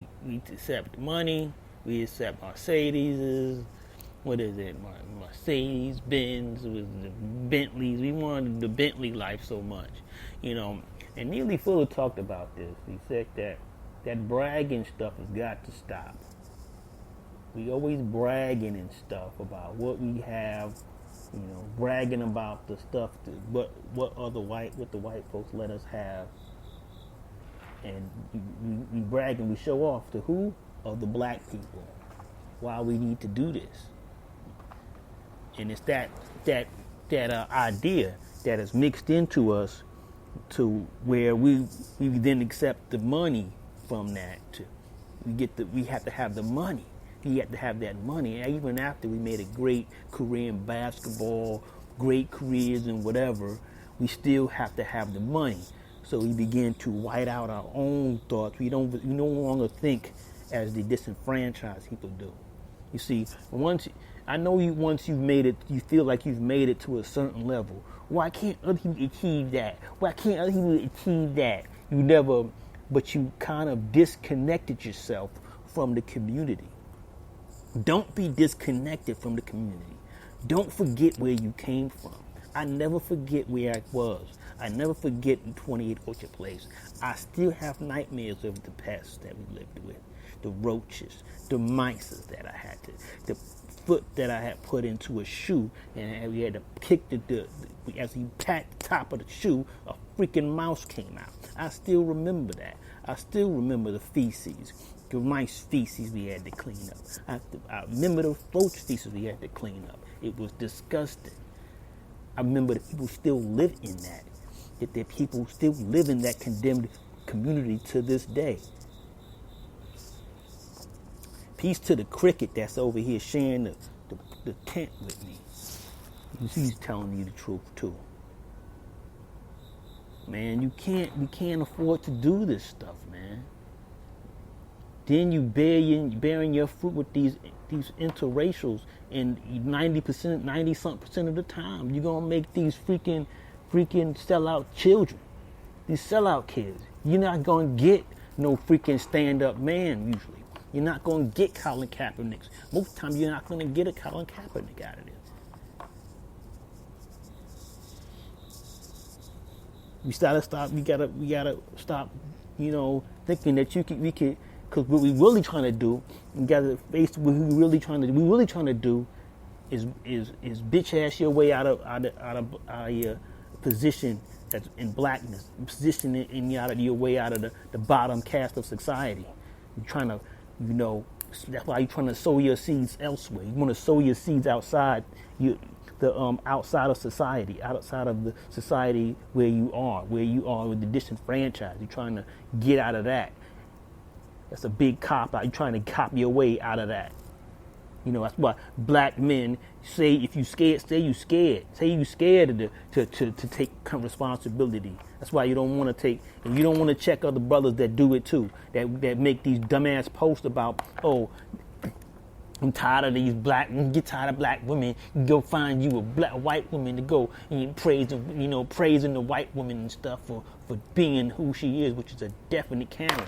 We accept money. We accept Mercedes. What is it? Mercedes, Benz, was the Bentleys. We wanted the Bentley life so much, you know. And Neely Fuller talked about this. He said that bragging stuff has got to stop. We always bragging and stuff about what we have, bragging about the stuff that what the white folks let us have, and we brag and we show off to who? Of the black people. Why we need to do this, and it's that idea that is mixed into us to where we then accept the money from that. We have to have the money. We have to have that money. And even after we made a great career in basketball, great careers and whatever, we still have to have the money. So we begin to white out our own thoughts. We no longer think as the disenfranchised people do. You see, once you've made it, you feel like you've made it to a certain level. Why can't other people achieve that? Why can't other people achieve that? But you kind of disconnected yourself from the community. Don't be disconnected from the community. Don't forget where you came from. I never forget where I was. I never forget 28 Orchard Place. I still have nightmares of the pests that we lived with, the roaches, the mice that I had to, the foot that I had put into a shoe, and we had to kick as you pat the top of the shoe, a freaking mouse came out. I still remember that. I still remember the feces. The mice feces we had to clean up. I remember the roach feces we had to clean up. It was disgusting. I remember that people still live in that. That the people still live in that condemned community to this day. Peace to the cricket that's over here sharing the tent with me. He's telling you the truth too. Man, we can't afford to do this stuff, man. Then you bearing your fruit with these interracials, and 90% of the time, you're gonna make these freaking sellout children, these sellout kids. You're not gonna get no freaking stand-up man usually. You're not gonna get Colin Kaepernicks. Most of the time, you're not gonna get a Colin Kaepernick out of this. We gotta stop, thinking that we could. Because what we really trying to do, we gotta face what we really trying to do, is bitch ass your way out of your position that's in blackness, position in out of your way out of the bottom caste of society. You're trying to, that's why you're trying to sow your seeds elsewhere. You want to sow your seeds outside outside of society, outside of the society where you are with the disenfranchised. You're trying to get out of that. That's a big cop out. You're trying to cop your way out of that. That's why black men say, if you scared, say you scared. Say you scared to take responsibility. That's why you don't want to take, and you don't want to check other brothers that do it too, that make these dumbass posts about, oh, I'm tired of these get tired of black women. You go find you a white woman to go and praising the white woman and stuff for being who she is, which is a definite Karen.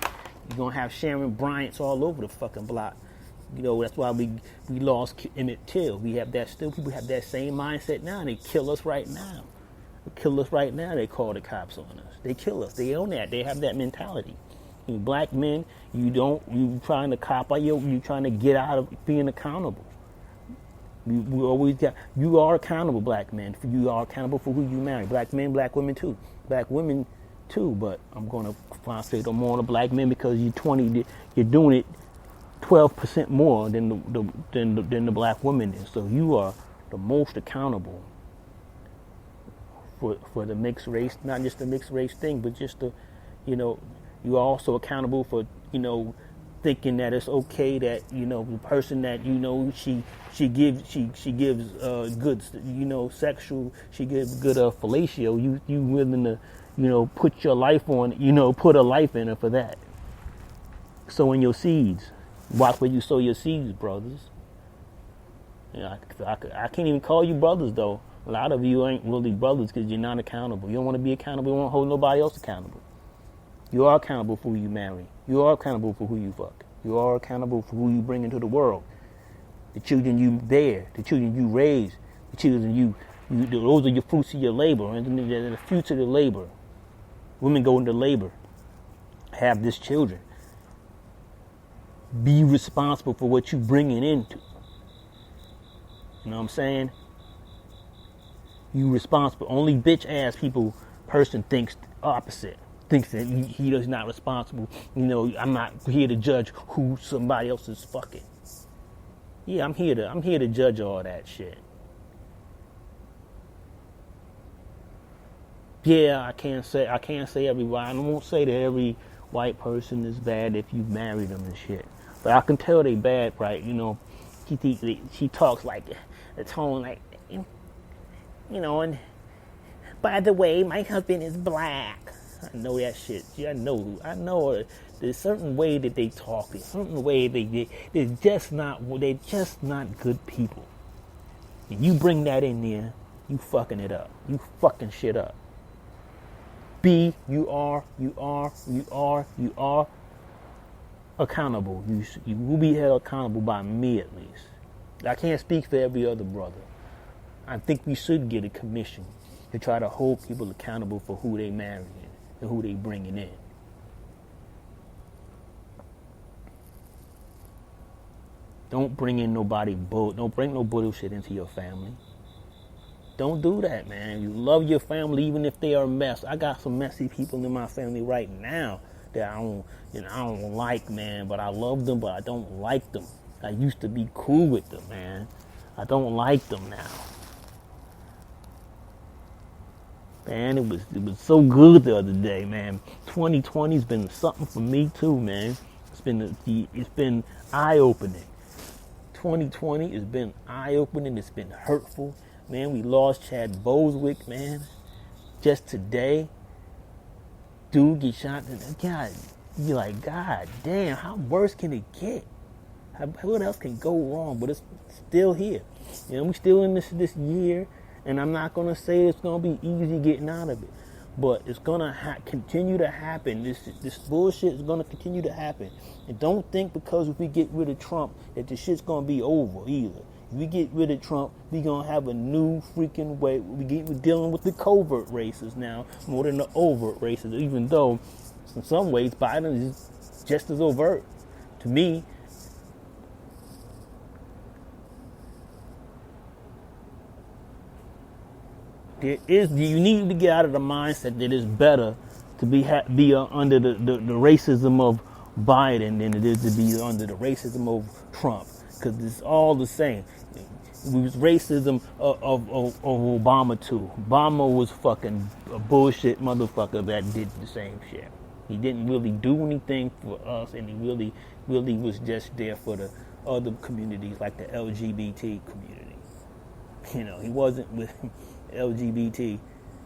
You're gonna have Sharon Bryant's all over the fucking block. That's why we lost Emmett Till. We have that still. People have that same mindset now. They kill us right now. They call the cops on us. They kill us. They own that. They have that mentality. Black men, you trying to cop out. You trying to get out of being accountable. You are accountable, black men. You are accountable for who you marry. Black men, black women too. Black women too, but I'm going to concentrate on more on the black men because you're doing it 12% more than the black woman is. So you are the most accountable for the mixed race, not just the mixed race thing, but just you're also accountable for thinking that it's okay that the person that she gives good sexual, she gives good fellatio. You willing to put your life on, put a life in her for that. Sowing your seeds. Watch where you sow your seeds, brothers. I can't even call you brothers, though. A lot of you ain't really brothers because you're not accountable. You don't want to be accountable. You don't want to hold nobody else accountable. You are accountable for who you marry. You are accountable for who you fuck. You are accountable for who you bring into the world. The children you bear, the children you raise, the children those are your fruits of your labor, and the future of the labor. Women go into labor, have these children. Be responsible for what you bringing into. You know what I'm saying? You responsible. Only bitch ass person thinks opposite. Thinks that he is not responsible. You know, I'm not here to judge who somebody else is fucking. Yeah, I'm here to judge all that shit. Yeah, I can't say everybody. I won't say that every white person is bad if you marry them and shit. But I can tell they bad, right? You know, she talks like a tone like, you know, and by the way, my husband is black. I know that shit. Yeah, I know. There's a certain way that they talk. There's a certain way they're just not good people. And you bring that in there, you fucking it up. You fucking shit up. You are accountable. You will be held accountable by me at least. I can't speak for every other brother. I think we should get a commission to try to hold people accountable for who they marrying and who they bringing in. Don't bring in don't bring no bullshit into your family. Don't do that, man. You love your family even if they are a mess. I got some messy people in my family right now that I don't like, man, but I love them, but I don't like them. I used to be cool with them, man. I don't like them now. Man, it was so good the other day, man. 2020's been something for me too, man. It's been eye-opening. 2020 has been eye-opening. It's been hurtful. Man, we lost Chad Boswick, man. Just today. Dude get shot. God, you're like, God damn, how worse can it get? What else can go wrong? But it's still here. You know, we still in this year, and I'm not going to say it's going to be easy getting out of it. But it's going to continue to happen. This bullshit is going to continue to happen. And don't think because if we get rid of Trump that the shit's going to be over either. If we get rid of Trump, we're going to have a new freaking way. We're dealing with the covert races now more than the overt races, even though in some ways Biden is just as overt. To me, you need to get out of the mindset that it's better to be under the racism of Biden than it is to be under the racism of Trump, because it's all the same. It was racism of Obama too. Obama was fucking a bullshit motherfucker that did the same shit. He didn't really do anything for us, and he really was just there for the other communities like the LGBT community. You know, he wasn't with LGBT,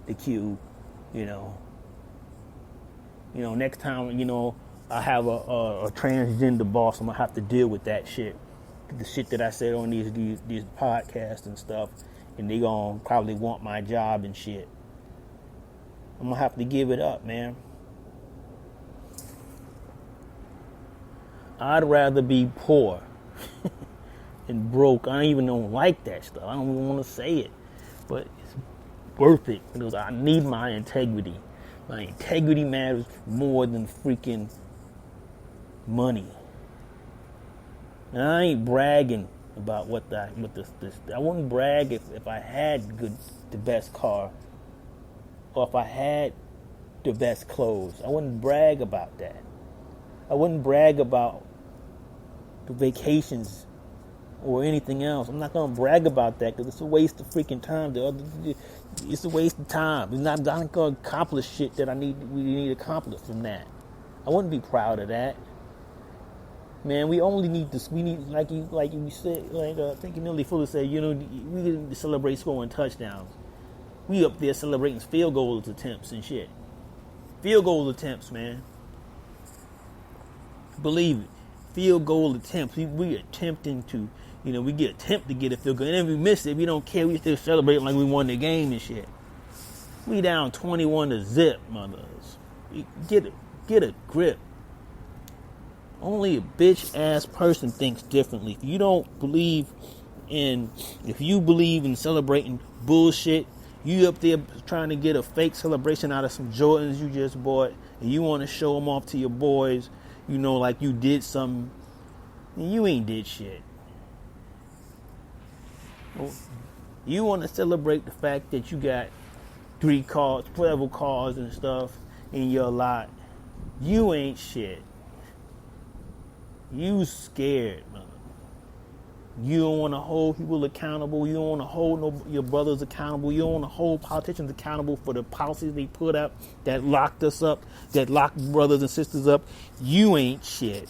the Q, you know. Next time, I have a transgender boss, I'm gonna have to deal with that shit. The shit that I said on these podcasts and stuff, and they gonna probably want my job and shit. I'm gonna have to give it up, man. I'd rather be poor and broke. I don't like that stuff. I don't even want to say it, but it's worth it because I need my integrity. My integrity matters more than freaking money. And I ain't bragging about I wouldn't brag if I had the best car, or if I had the best clothes. I wouldn't brag about that. I wouldn't brag about the vacations or anything else. I'm not gonna brag about that because it's a waste of freaking time. It's a waste of time. I'm not gonna accomplish shit that we need to accomplish from that. I wouldn't be proud of that. Man, we only need this. We need, like you said, I think Millie Fuller said, we need to celebrate scoring touchdowns. We up there celebrating field goal attempts and shit. Field goal attempts, man. Believe it. Field goal attempts. We attempting to, we attempt to get a field goal. And if we miss it, we don't care. We still celebrate like we won the game and shit. We down 21-0, mothers. Get it. Get a grip. Only a bitch ass person thinks differently. If you believe in celebrating bullshit, you up there trying to get a fake celebration out of some Jordans you just bought, and you want to show them off to your boys, like you did something, and you ain't did shit. You want to celebrate the fact that you got 3 cars, 12 cars and stuff in your lot. You ain't shit. You scared, man. You don't want to hold people accountable. You don't want to hold your brothers accountable. You don't want to hold politicians accountable for the policies they put up that locked us up, that locked brothers and sisters up. You ain't shit.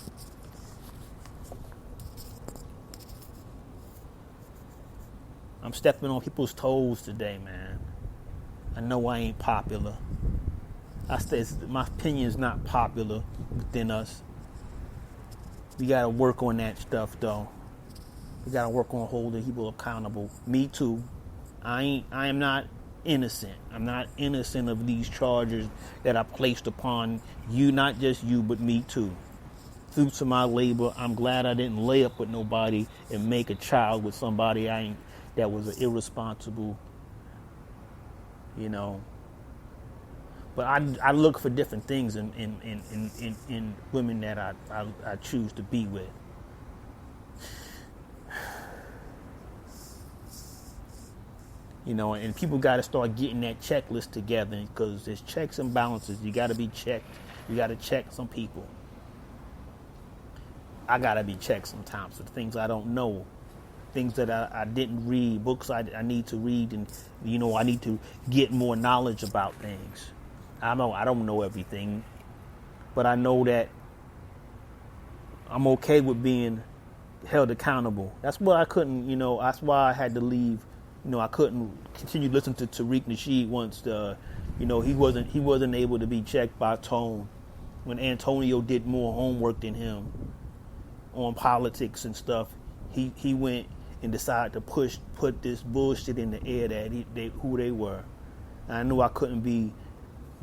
I'm stepping on people's toes today, man. I know I ain't popular. I said my opinion is not popular within us. We gotta work on that stuff, though. We gotta work on holding people accountable. Me too. I am not innocent. I'm not innocent of these charges that are placed upon you, not just you, but me too. Due to my labor, I'm glad I didn't lay up with nobody and make a child with somebody that was irresponsible, But I look for different things in women that I choose to be with. And people got to start getting that checklist together, because there's checks and balances. You got to be checked. You got to check some people. I got to be checked sometimes for things I don't know, things that I didn't read, books I need to read, and I need to get more knowledge about things. I don't know everything, but I know that I'm okay with being held accountable. That's why I couldn't, that's why I had to leave. I couldn't continue listening to Tariq Nasheed once, he wasn't able to be checked by Tone when Antonio did more homework than him on politics and stuff. He went and decided to put this bullshit in the air that who they were. And I knew I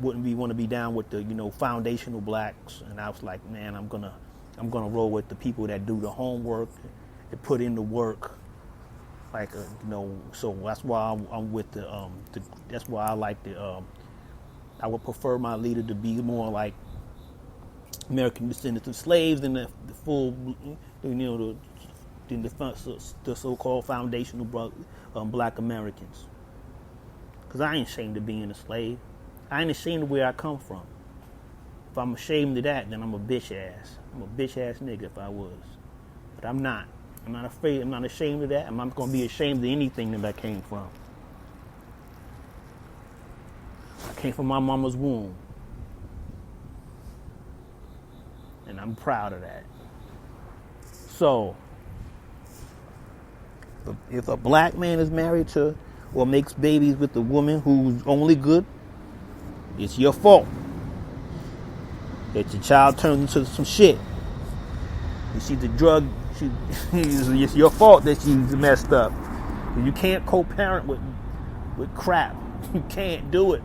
wouldn't want to be down with the foundational blacks, and I was like, man, I'm gonna roll with the people that do the homework and put in the work. So that's why I'm with that's why I like I would prefer my leader to be more like American descendants of slaves than the full, the so-called foundational black Americans. Because I ain't ashamed of being a slave. I ain't ashamed of where I come from. If I'm ashamed of that, then I'm a bitch ass. I'm a bitch ass nigga if I was. But I'm not. I'm not afraid. I'm not ashamed of that. I'm not going to be ashamed of anything that I came from. I came from my mama's womb. And I'm proud of that. So, if a black man is married to or makes babies with a woman who's only good, it's your fault that your child turns into some shit. You see the drug, it's your fault that she's messed up. You can't co-parent with crap. You can't do it.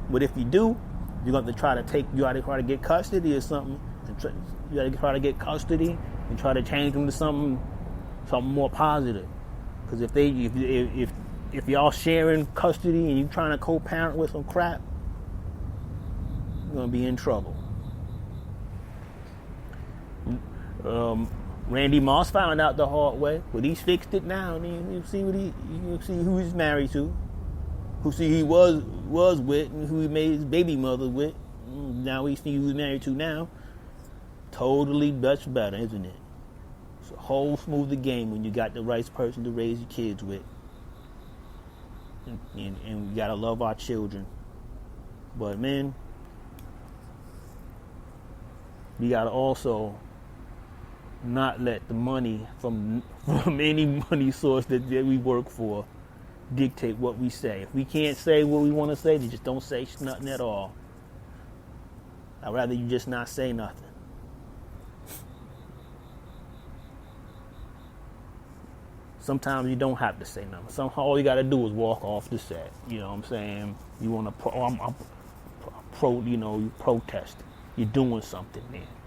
But if you do, you're going to try to get custody or something. You got to try to get custody and try to change them to something more positive. Because if y'all sharing custody and you trying to co-parent with some crap, you're going to be in trouble. Randy Moss found out the hard way, but he's fixed it now. And you see who he's married to, who he was with, and who he made his baby mother with. Now we see who he's married to now. Totally much better, isn't it? It's a whole smoother game when you got the right person to raise your kids with. And we gotta love our children. But man, we gotta also not let the money from any money source that we work for dictate what we say. If we can't say what we want to say, then just don't say nothing at all. I'd rather you just not say nothing. Sometimes you don't have to say nothing. Somehow all you got to do is walk off the set. You know what I'm saying? You want to you protesting. You're doing something there.